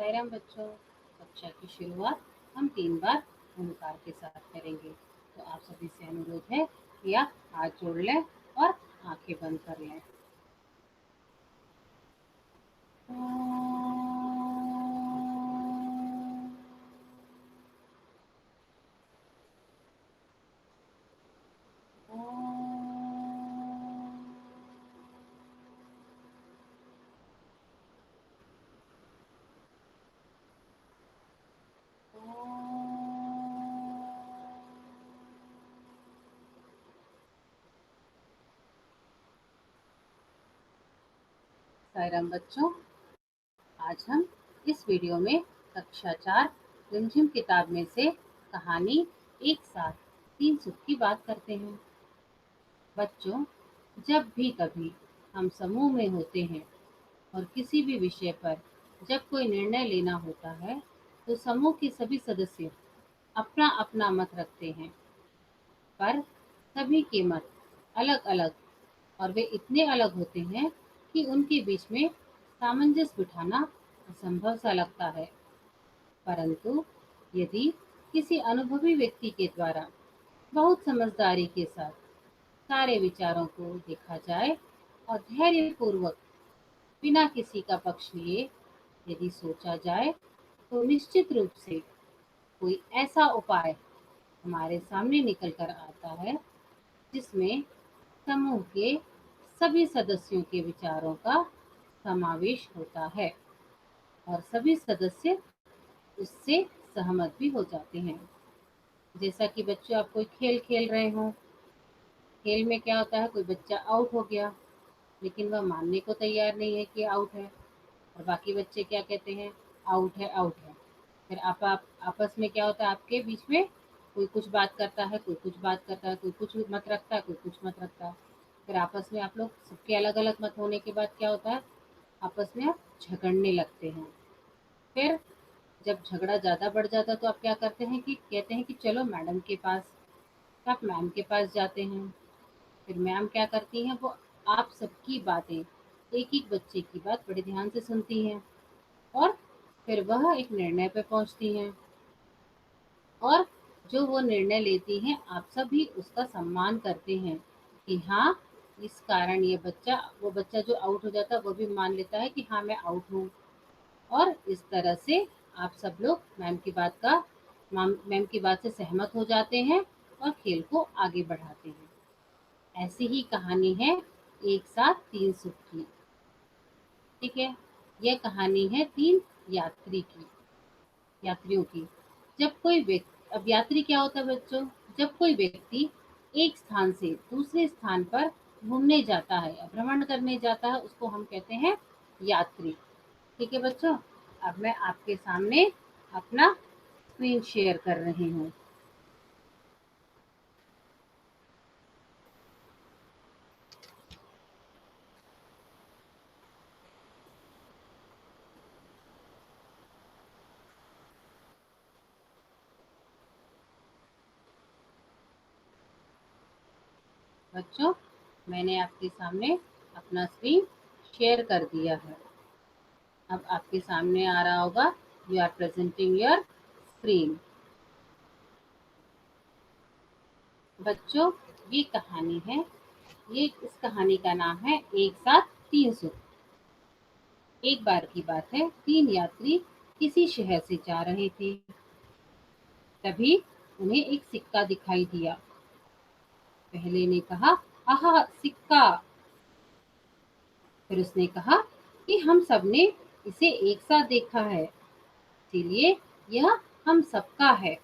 साई राम बच्चों। कक्षा की शुरुआत हम 3 बार ओंकार के साथ करेंगे। तो आप सभी से अनुरोध है कि आप हाथ जोड़ लें और आंखें बंद कर लें। साई राम बच्चों, आज हम इस वीडियो में कक्षा 4 रिमझिम किताब में से कहानी एक साथ 3 सुख की बात करते हैं। बच्चों, जब भी कभी हम समूह में होते हैं और किसी भी विषय पर जब कोई निर्णय लेना होता है, तो समूह के सभी सदस्य अपना अपना मत रखते हैं, पर सभी के मत अलग अलग और वे इतने अलग होते हैं कि उनके बीच में सामंजस्य बिठाना असंभव सा लगता है। परंतु यदि किसी अनुभवी व्यक्ति के द्वारा बहुत समझदारी के साथ सारे विचारों को देखा जाए और धैर्यपूर्वक बिना किसी का पक्ष लिए यदि सोचा जाए, तो निश्चित रूप से कोई ऐसा उपाय हमारे सामने निकल कर आता है जिसमें समूह के सभी सदस्यों के विचारों का समावेश होता है और सभी सदस्य उससे सहमत भी हो जाते हैं। जैसा कि बच्चों, आप कोई खेल खेल रहे हो, खेल में क्या होता है, कोई बच्चा आउट हो गया लेकिन वह मानने को तैयार नहीं है कि आउट है, और बाकी बच्चे क्या कहते हैं, आउट है आउट है। फिर आप आपस में क्या होता है, आपके बीच में कोई कुछ बात करता है, कोई कुछ बात करता है, कोई कुछ मत रखता है, कोई कुछ मत रखता है। फिर आपस में आप लोग सबके अलग अलग मत होने के बाद क्या होता है, आपस में आप झगड़ने लगते हैं। फिर जब झगड़ा ज़्यादा बढ़ जाता है तो आप क्या करते हैं कि कहते हैं कि चलो मैडम के पास। तो आप मैम के पास जाते हैं। फिर मैम क्या करती हैं, वो आप सबकी बातें, एक एक बच्चे की बात बड़े ध्यान से सुनती हैं और फिर वह एक निर्णय पे पहुंचती हैं, और जो वो निर्णय लेती हैं आप सभी उसका सम्मान करते हैं कि हाँ, इस कारण ये बच्चा, वो बच्चा जो आउट हो जाता है वो भी मान लेता है कि हाँ मैं आउट हूँ, और इस तरह से आप सब लोग मैम की बात से सहमत हो जाते हैं और खेल को आगे बढ़ाते हैं। ऐसी ही कहानी है एक साथ 3 सुख की। ठीक है, यह कहानी है 3 यात्रियों की। जब कोई व्यक्ति, अब यात्री क्या होता है बच्चों, जब कोई व्यक्ति एक स्थान से दूसरे स्थान पर घूमने जाता है या भ्रमण करने जाता है, उसको हम कहते हैं यात्री। ठीक है बच्चों, अब मैं आपके सामने अपना स्क्रीन शेयर कर रही हूँ। बच्चों, मैंने आपके सामने अपना स्क्रीन शेयर कर दिया है। अब आपके सामने आ रहा होगा, you are presenting your screen. बच्चों, ये कहानी है, ये इस कहानी का नाम है एक साथ 3 सुख। एक बार की बात है, 3 यात्री किसी शहर से जा रहे थे। तभी उन्हें एक सिक्का दिखाई दिया। पहले ने कहा, आहा सिक्का। फिर उसने कहा कि हम सबने इसे एक साथ देखा है, इसीलिए यह हम सबका है।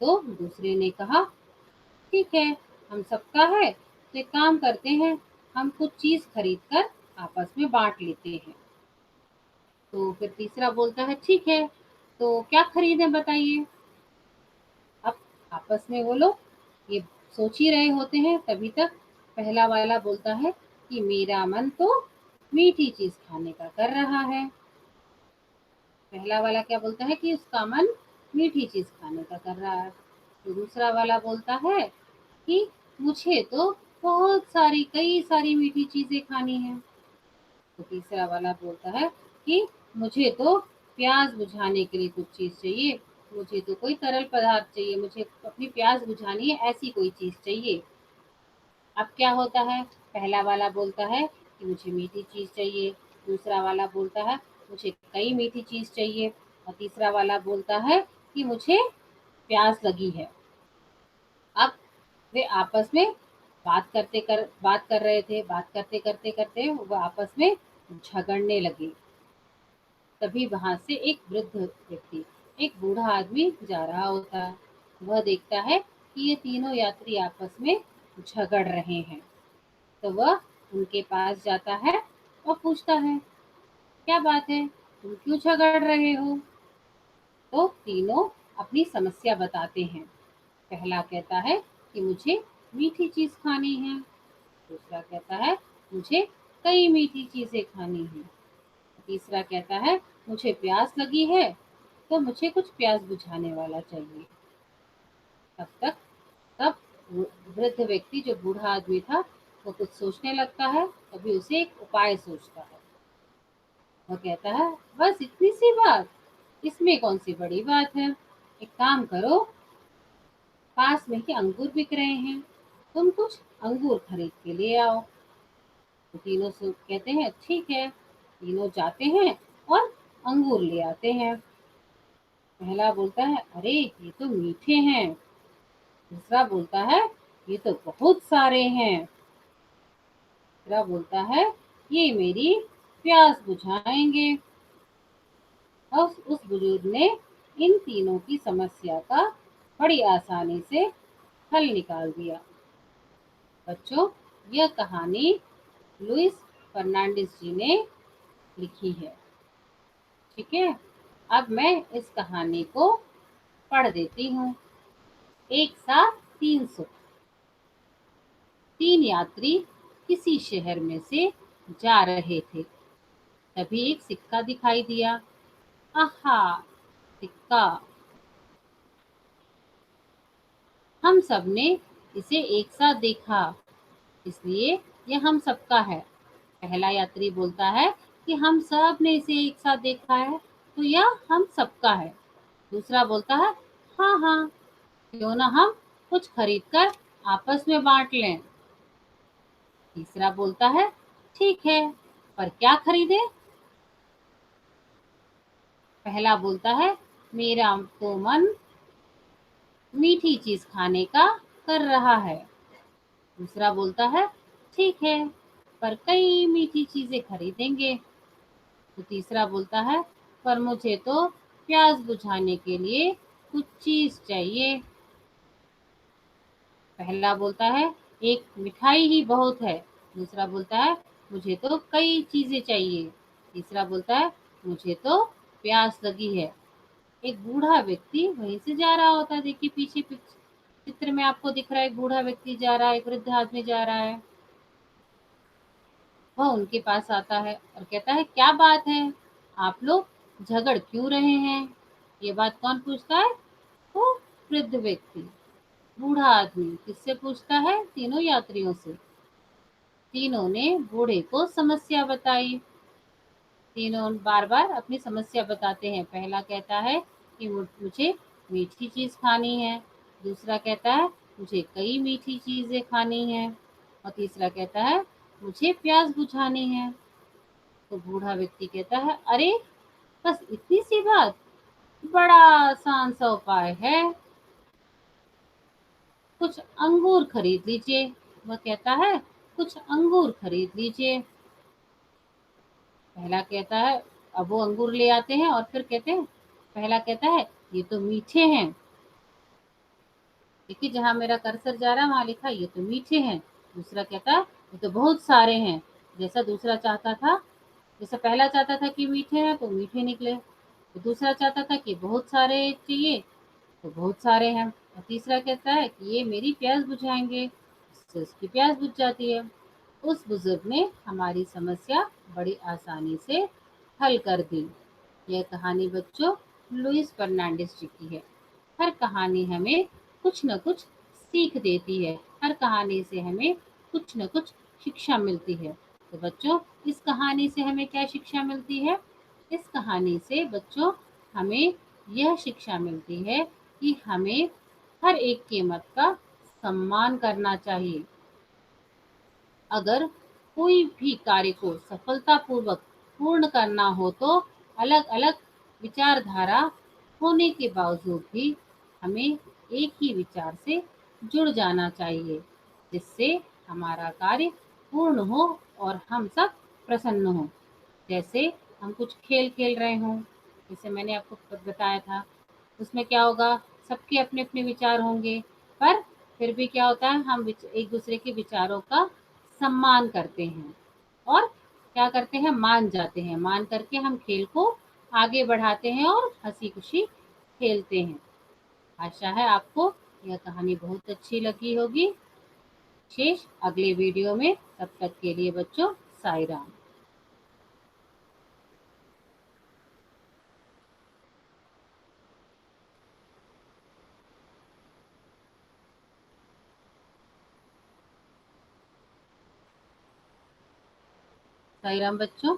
तो दूसरे ने कहा, ठीक है, हम सबका है, तो एक काम करते हैं, हम कुछ चीज खरीद कर आपस में बांट लेते हैं। तो फिर तीसरा बोलता है, ठीक है, तो क्या खरीदें बताइए। अब आपस में वो लोग ये सोच ही रहे होते हैं, तभी तक पहला वाला बोलता है कि मेरा मन तो मीठी चीज खाने का कर रहा है। पहला वाला क्या बोलता है कि उसका मन मीठी चीज खाने का कर रहा है। तो दूसरा वाला बोलता है कि मुझे तो बहुत सारी, कई सारी मीठी चीजें खानी है। तो तीसरा वाला बोलता है कि मुझे तो प्यास बुझाने के लिए कुछ चीज़ चाहिए। मुझे तो कोई तरल पदार्थ चाहिए, मुझे अपनी प्यास बुझानी है, ऐसी कोई चीज़ चाहिए। अब क्या होता है, पहला वाला बोलता है कि मुझे मीठी चीज़ चाहिए, दूसरा वाला बोलता है मुझे कई मीठी चीज़ चाहिए, और तीसरा वाला बोलता है कि मुझे प्यास लगी है। अब वे आपस में बात कर रहे थे, बात करते वो आपस में झगड़ने लगे। तभी वहां से एक वृद्ध व्यक्ति, एक बूढ़ा आदमी जा रहा होता है। वह देखता है कि ये तीनों यात्री आपस में झगड़ रहे हैं। तो वह उनके पास जाता है और पूछता है, क्या बात है, तुम क्यों झगड़ रहे हो? तो तीनों अपनी समस्या बताते हैं। पहला कहता है कि मुझे मीठी चीज खानी है, दूसरा कहता है मुझे कई मीठी चीजें खानी है, तीसरा कहता है मुझे प्यास लगी है, तो मुझे कुछ प्यास बुझाने वाला चाहिए। तब तक तब वृद्ध व्यक्ति, जो बूढ़ा आदमी था, वो कुछ सोचने लगता है। तभी उसे एक उपाय सोचता है। वो कहता है, बस इतनी सी बात, इसमें कौन सी बड़ी बात है। एक काम करो, पास में ही अंगूर बिक रहे हैं, तुम कुछ अंगूर खरीद के ले आओ। तो तीनों से कहते हैं ठीक है। तीनों जाते हैं और अंगूर ले आते हैं। पहला बोलता है, अरे ये तो मीठे हैं। दूसरा बोलता है, ये तो बहुत सारे हैं। तीसरा बोलता है, ये मेरी प्यास बुझाएंगे। और उस बुजुर्ग ने इन तीनों की समस्या का बड़ी आसानी से हल निकाल दिया। बच्चों, यह कहानी लुइस फर्नांडिस जी ने लिखी है। ठीक है, अब मैं इस कहानी को पढ़ देती हूँ। एक साथ 300। तीन यात्री किसी शहर में से जा रहे थे। तभी एक सिक्का दिखाई दिया। आहा, सिक्का! हम सब ने इसे एक साथ देखा, इसलिए यह हम सबका है। पहला यात्री बोलता है कि हम सब ने इसे एक साथ देखा है, तो यह हम सबका है। दूसरा बोलता है, हाँ हाँ, क्यों ना हम कुछ खरीद कर आपस में बांट लें। तीसरा बोलता है, ठीक है, पर क्या खरीदे? पहला बोलता है, मेरा तो मन मीठी चीज खाने का कर रहा है। दूसरा बोलता है, ठीक है, पर कई मीठी चीजें खरीदेंगे। तो तीसरा बोलता है, पर मुझे तो प्यास बुझाने के लिए कुछ चीज चाहिए। पहला बोलता है, एक मिठाई ही बहुत है। दूसरा बोलता है, मुझे तो कई चीजें चाहिए। तीसरा बोलता है, मुझे तो प्यास लगी है। एक बूढ़ा व्यक्ति वहीं से जा रहा होता है। देखिए पीछे चित्र में आपको दिख रहा है, एक बूढ़ा व्यक्ति जा रहा है, एक वृद्ध आदमी जा रहा है। वह उनके पास आता है और कहता है, क्या बात है, आप लोग झगड़ क्यों रहे हैं? ये बात कौन पूछता है? वो वृद्ध व्यक्ति। बूढ़ा आदमी किससे पूछता है? तीनों यात्रियों से। तीनों ने बूढ़े को समस्या बताई। तीनों बार बार अपनी समस्या बताते हैं। पहला कहता है कि मुझे मीठी चीज खानी है। दूसरा कहता है मुझे कई मीठी चीजें खानी है। और तीसरा कहता है मुझे प्यास बुझानी है। तो बूढ़ा व्यक्ति कहता है, अरे बस इतनी सी बात, बड़ा आसान सा उपाय है, कुछ अंगूर खरीद लीजिए। वह कहता है, कुछ अंगूर खरीद लीजिए। पहला कहता है, अब वो अंगूर ले आते हैं और फिर कहते हैं, पहला कहता है ये तो मीठे हैं। देखिए जहां मेरा कर्सर जा रहा है वहां लिखा ये तो मीठे हैं। दूसरा कहता है ये तो बहुत सारे हैं। जैसा दूसरा चाहता था, जैसा पहला चाहता था कि मीठे हैं तो मीठे निकले, तो दूसरा चाहता था कि बहुत सारे चाहिए तो बहुत सारे हैं। और तीसरा कहता है कि ये मेरी प्यास बुझाएंगे, इससे उसकी प्यास बुझ जाती है। उस बुजुर्ग ने हमारी समस्या बड़ी आसानी से हल कर दी। यह कहानी बच्चों लुइस फर्नांडिस जी की है। हर कहानी हमें कुछ न कुछ सीख देती है। हर कहानी से हमें कुछ न कुछ शिक्षा मिलती है। तो बच्चों, इस कहानी से हमें क्या शिक्षा मिलती है? इस कहानी से बच्चों हमें यह शिक्षा मिलती है कि हमें हर एक की मत का सम्मान करना चाहिए। अगर कोई भी कार्य को सफलतापूर्वक पूर्ण करना हो तो अलग-अलग विचारधारा होने के बावजूद भी हमें एक ही विचार से जुड़ जाना चाहिए, जिससे हमारा कार्य पूर्ण हो और हम सब प्रसन्न हों। जैसे हम कुछ खेल खेल रहे हों, जैसे मैंने आपको बताया था, उसमें क्या होगा, सबके अपने-अपने विचार होंगे, पर फिर भी क्या होता है, हम एक-दूसरे के विचारों का सम्मान करते हैं और क्या करते हैं, मान जाते हैं। मान करके हम खेल को आगे बढ़ाते हैं और हँसी-खुशी खेलते हैं। आशा है आपको यह कहानी बहुत अच्छी लगी होगी। शेष अगले वीडियो में, तब तक के लिए बच्चों साई राम। साई राम बच्चों।